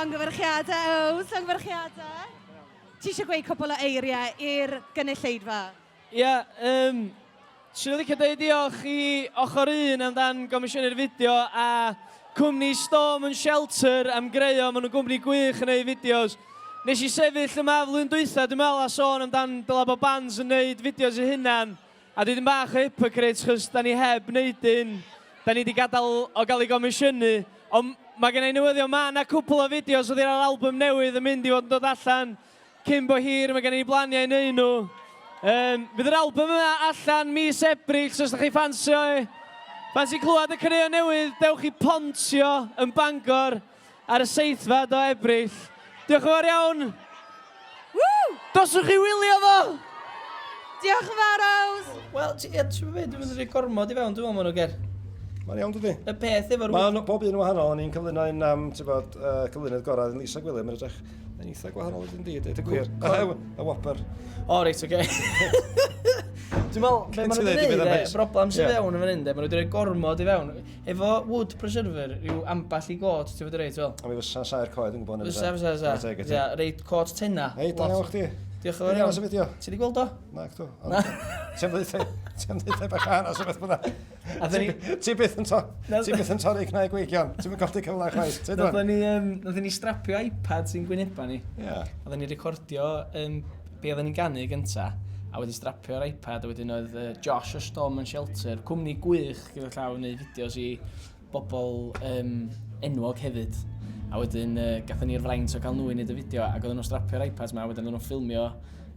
Llongyfarchiadau. Ti eisiau gweud cwbl o eiriau i'r gynulleidfa? Ie, swn i'n licio dweud diolch i Ochr 1 amdan gomisiynu'r fideo a cwmni Storm and Shelter am greu o. Maen nhw'n gwmni gwych yn gwneud fideos. Nes i sefyll yma flwyddyn dwytha, dwi'n meddwl a sôn amdan dylai bod bands yn gwneud fideos eu hunan. A dwi'n bach o hypocrite, chos da ni heb wneud un. Da ni wedi gadael o gael ei gomisiynu. Ond mae gen i newyddion, mae yna cwpl o fideos oedd i'r album newydd yn mynd i fod yn dod allan cyn bo hir, mae gen i blaniau i wneud nhw. Fydd yr album yma allan mis Ebrill, so os ydych chi ffansio clywed y caneuon newydd, dewch i pontio yn Bangor ar y 7fed o Ebrill. Diolch yn fawr iawn. Doswch chi wylio fo! Diolch yn fawr, Ows. Wel, ti'n mynd i'n rhoi gormod i fewn, dwi'n meddwl maen nhw ger. Mae'n iawn, dydi? Y peth efo'r... Mae bob un yn wahanol, o'n i'n cyflwyno'n cyflwynydd gorau yn Lisa Gwilym, yn edrych yn eitha gwahanol ydyn di, dweud y gwir. Y wobr. O, reit, oce. Dwi'n meddwl, be maen nhw wedi gwneud, y broblem sy'n fewn yn fan hyn, maen nhw wedi rhoi gormod i fewn. Efo wood preserver, yw amball i got, ti'n fawr reit, fel? A mi fysa sa'r coed yn gwybod yn Fysa. Reit, cot tenna. Hei, da iawn chdi. Diolch yn fawr iawn. Ti wedi gweld o? Na, cdw. Ti'n dweud bach anas o beth byna. Ti byth yn torri cnau gweigion. Ti'n mynd gofdi cyfle chwaith. Nathon ni strapio iPad sy'n gwyneba ni. Oedden ni recordio be oedden ni'n ganu gynta. A wedi strapio'r iPad a wedyn oedd Josh o Storm and Shelter, cwmni gwych gyda llaw yn gwneud fideos i bobl enwog hefyd. A wedyn gathen ni'r fraint o cael nhw i wneud y fideo ac oedden nhw'n strapio'r iPads ma a wedyn oedden nhw'n ffilmio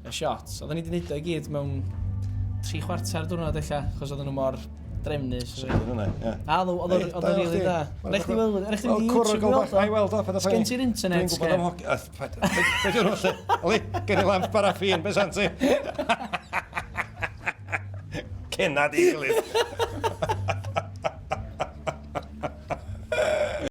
y shots. Oedden ni wedi wneud o i gyd mewn 3/4 diwrnod eich achos oedden nhw mor drefnus. A oedd o'n rili da. Rhaid chdi weld o. Sgen ti'r internet? Dwi'n gwybod am hoci. Be diw'n nhw lle? Oli, gen i lamp paraffin, beth san ti? Cenad i gilydd.